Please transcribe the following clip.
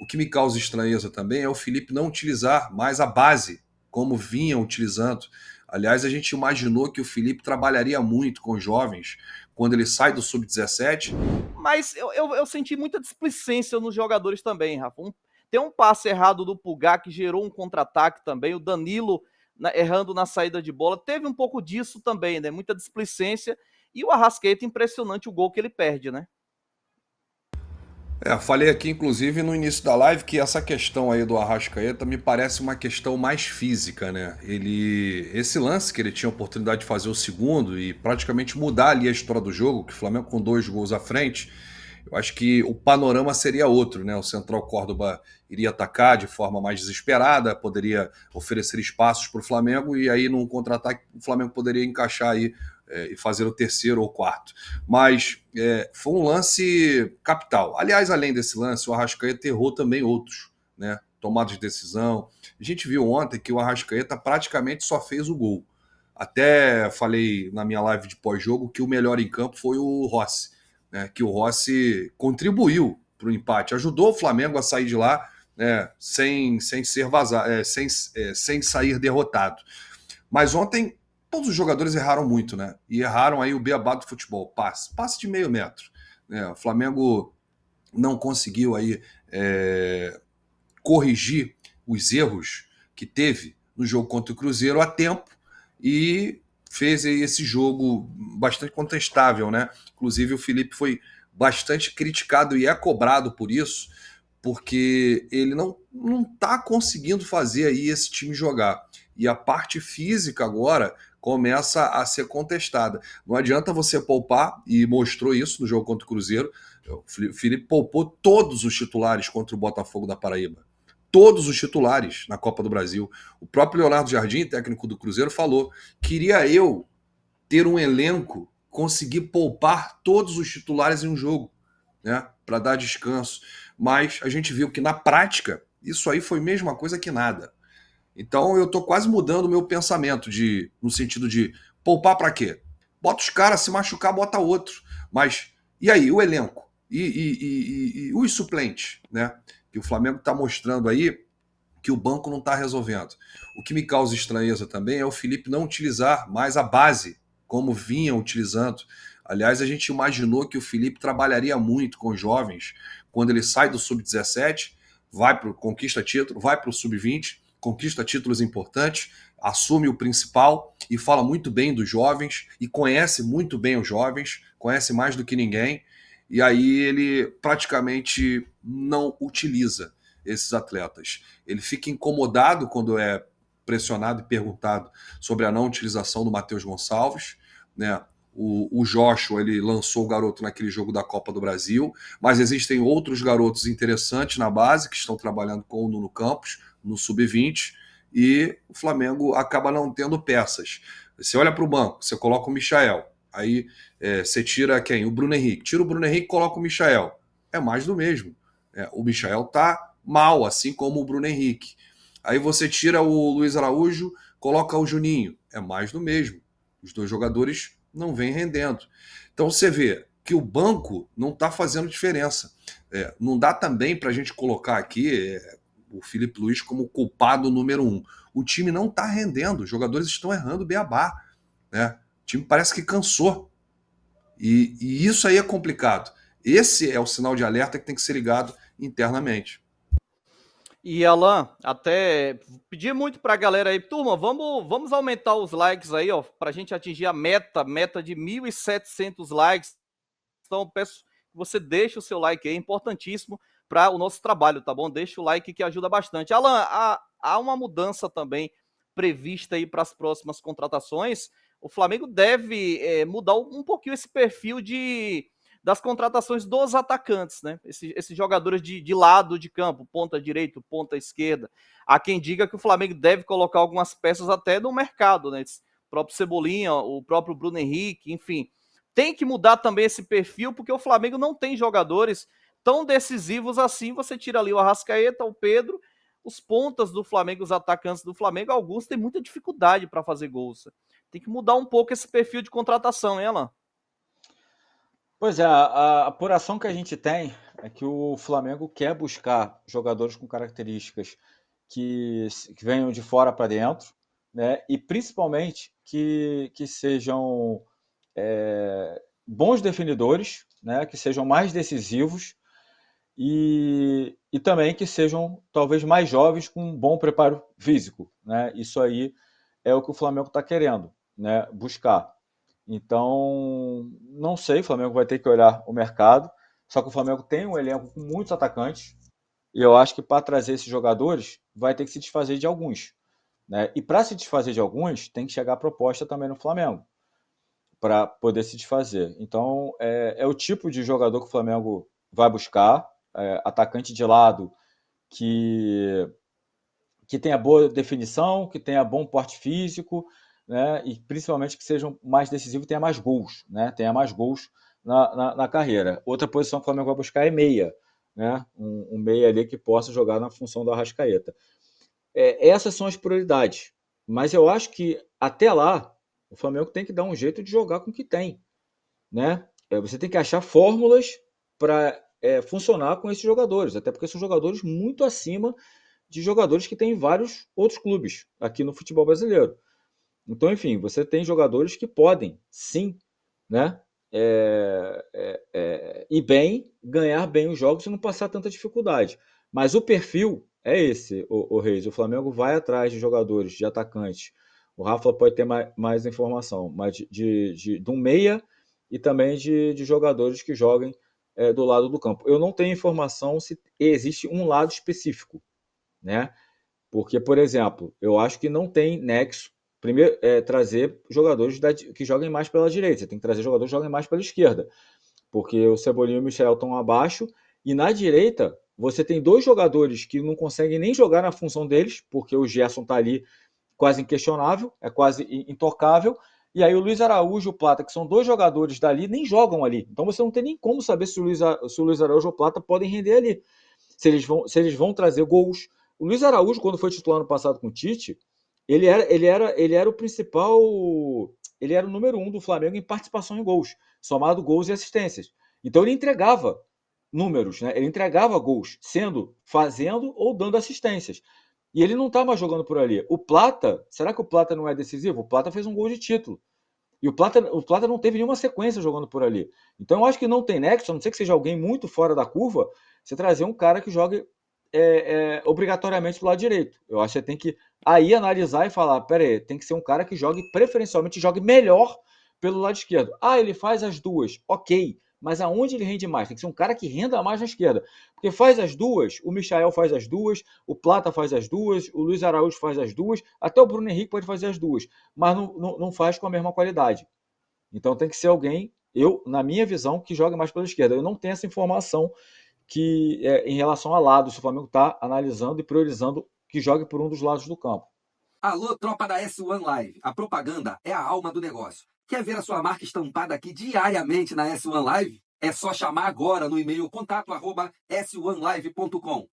O que me causa estranheza também é o Felipe não utilizar mais a base, como vinha utilizando. Aliás, a gente imaginou que o Felipe trabalharia muito com jovens quando ele sai do sub-17. Mas eu senti muita displicência nos jogadores também, Rafa. Tem um passe errado do Pulgar que gerou um contra-ataque também. O Danilo errando na saída de bola. Teve um pouco disso também, né? Muita displicência. E o Arrascaeta, impressionante o gol que ele perde, né? Falei aqui, inclusive, no início da live que essa questão aí do Arrascaeta me parece uma questão mais física, né? Esse lance que ele tinha a oportunidade de fazer o segundo e praticamente mudar ali a história do jogo, que o Flamengo com 2 gols à frente, eu acho que o panorama seria outro, né? O Central Córdoba iria atacar de forma mais desesperada, poderia oferecer espaços para o Flamengo e aí num contra-ataque o Flamengo poderia encaixar aí e fazer o terceiro ou quarto. Mas foi um lance capital. Aliás, além desse lance, o Arrascaeta errou também outros, né? Tomadas de decisão. A gente viu ontem que o Arrascaeta praticamente só fez o gol. Até falei na minha live de pós-jogo que o melhor em campo foi o Rossi, né? Que o Rossi contribuiu para o empate, ajudou o Flamengo a sair de lá, né? Sem ser vazado, sem sair derrotado. Mas ontem todos os jogadores erraram muito, né? E erraram aí o beabá do futebol, passe de meio metro, né? O Flamengo não conseguiu aí corrigir os erros que teve no jogo contra o Cruzeiro a tempo e fez aí esse jogo bastante contestável, né? Inclusive o Felipe foi bastante criticado e é cobrado por isso, porque ele não tá conseguindo fazer aí esse time jogar. E a parte física agora começa a ser contestada. Não adianta você poupar, e mostrou isso no jogo contra o Cruzeiro. O Felipe poupou todos os titulares contra o Botafogo da Paraíba. Todos os titulares na Copa do Brasil. O próprio Leonardo Jardim, técnico do Cruzeiro, falou: queria eu ter um elenco, conseguir poupar todos os titulares em um jogo, né, para dar descanso. Mas a gente viu que na prática isso aí foi a mesma coisa que nada. Então eu tô quase mudando o meu pensamento no sentido de poupar para quê? Bota os caras, se machucar, bota outro. Mas e aí, o elenco? E os suplentes, né? Que o Flamengo está mostrando aí que o banco não está resolvendo. O que me causa estranheza também é o Felipe não utilizar mais a base, como vinha utilizando. Aliás, a gente imaginou que o Felipe trabalharia muito com jovens quando ele sai do sub-17, vai para o conquista título, vai para o sub-20, conquista títulos importantes, assume o principal e fala muito bem dos jovens e conhece muito bem os jovens, conhece mais do que ninguém. E aí ele praticamente não utiliza esses atletas. Ele fica incomodado quando é pressionado e perguntado sobre a não utilização do Matheus Gonçalves, né? O Joshua, ele lançou o garoto naquele jogo da Copa do Brasil, mas existem outros garotos interessantes na base que estão trabalhando com o Nuno Campos no sub-20 e o Flamengo acaba não tendo peças. Você olha para o banco, você coloca o Michael, aí você tira quem? O Bruno Henrique. Tira o Bruno Henrique e coloca o Michael. É mais do mesmo. O Michael tá mal, assim como o Bruno Henrique. Aí você tira o Luiz Araújo, coloca o Juninho. É mais do mesmo. Os dois jogadores não vêm rendendo. Então você vê que o banco não está fazendo diferença. Não dá também para a gente colocar aqui o Felipe Luiz como culpado número um. O time não está rendendo, os jogadores estão errando o beabá. Né? O time parece que cansou. E isso aí é complicado. Esse é o sinal de alerta que tem que ser ligado internamente. E Alan, até pedi muito pra galera aí, turma, vamos aumentar os likes aí, ó, pra gente atingir a meta de 1.700 likes. Então, eu peço que você deixe o seu like aí, é importantíssimo para o nosso trabalho, tá bom? Deixa o like que ajuda bastante. Alan, há uma mudança também prevista aí para as próximas contratações. O Flamengo deve mudar um pouquinho esse perfil das contratações dos atacantes, né? Esses jogadores de lado de campo, ponta direito, ponta esquerda. Há quem diga que o Flamengo deve colocar algumas peças até no mercado, né? O próprio Cebolinha, o próprio Bruno Henrique, enfim. Tem que mudar também esse perfil, porque o Flamengo não tem jogadores tão decisivos assim. Você tira ali o Arrascaeta, o Pedro, os pontas do Flamengo, os atacantes do Flamengo, alguns têm muita dificuldade para fazer gols. Tem que mudar um pouco esse perfil de contratação, hein, Alan? Pois é, a apuração que a gente tem é que o Flamengo quer buscar jogadores com características que venham de fora para dentro, né? E principalmente que sejam bons definidores, né? Que sejam mais decisivos e também que sejam talvez mais jovens com um bom preparo físico, né? Isso aí é o que o Flamengo está querendo, né? Buscar. Então, não sei, o Flamengo vai ter que olhar o mercado, só que o Flamengo tem um elenco com muitos atacantes, e eu acho que para trazer esses jogadores vai ter que se desfazer de alguns, né? E para se desfazer de alguns, tem que chegar a proposta também no Flamengo, para poder se desfazer. Então, é o tipo de jogador que o Flamengo vai buscar, atacante de lado que tenha boa definição, que tenha bom porte físico, né? E principalmente que sejam mais decisivos e tenha mais gols, né? Tenha mais gols na carreira. Outra posição que o Flamengo vai buscar é meia, né? Um meia ali que possa jogar na função do Arrascaeta. Essas são as prioridades. Mas eu acho que até lá o Flamengo tem que dar um jeito de jogar com o que tem, né? Você tem que achar fórmulas para funcionar com esses jogadores, até porque são jogadores muito acima de jogadores que tem em vários outros clubes aqui no futebol brasileiro. Então, enfim, você tem jogadores que podem, sim, né? Ir bem, ganhar bem os jogos e não passar tanta dificuldade. Mas o perfil é esse, o Reis. O Flamengo vai atrás de jogadores, de atacantes. O Rafa pode ter mais informação, mas de um meia e também de jogadores que joguem do lado do campo. Eu não tenho informação se existe um lado específico, né? Porque, por exemplo, eu acho que não tem nexo. Primeiro, trazer jogadores que joguem mais pela direita. Você tem que trazer jogadores que joguem mais pela esquerda. Porque o Cebolinha e o Michel estão abaixo. E na direita, você tem dois jogadores que não conseguem nem jogar na função deles, porque o Gerson está ali quase inquestionável, é quase intocável. E aí o Luiz Araújo e o Plata, que são dois jogadores dali, nem jogam ali. Então você não tem nem como saber se o Luiz Araújo ou o Plata podem render ali. Se eles vão trazer gols. O Luiz Araújo, quando foi titular no passado com o Tite, ele era o principal. Ele era o número 1 do Flamengo em participação em gols, somado gols e assistências. Então ele entregava números, né? Ele entregava gols, fazendo ou dando assistências. E ele não está mais jogando por ali. O Plata, será que o Plata não é decisivo? O Plata fez um gol de título. E o Plata não teve nenhuma sequência jogando por ali. Então eu acho que não tem nexo, a não ser que seja alguém muito fora da curva, você trazer um cara que jogue obrigatoriamente do lado direito. Eu acho que você tem que aí analisar e falar, peraí, tem que ser um cara que jogue, preferencialmente, jogue melhor pelo lado esquerdo. Ah, ele faz as duas, ok. Mas aonde ele rende mais? Tem que ser um cara que renda mais na esquerda. Porque faz as duas, o Michael faz as duas, o Plata faz as duas, o Luiz Araújo faz as duas, até o Bruno Henrique pode fazer as duas, mas não faz com a mesma qualidade. Então tem que ser alguém, na minha visão, que jogue mais pela esquerda. Eu não tenho essa informação que em relação a lados, se o Flamengo está analisando e priorizando que jogue por um dos lados do campo. Alô, tropa da S1 Live. A propaganda é a alma do negócio. Quer ver a sua marca estampada aqui diariamente na S1 Live? É só chamar agora no e-mail contato@s1live.com.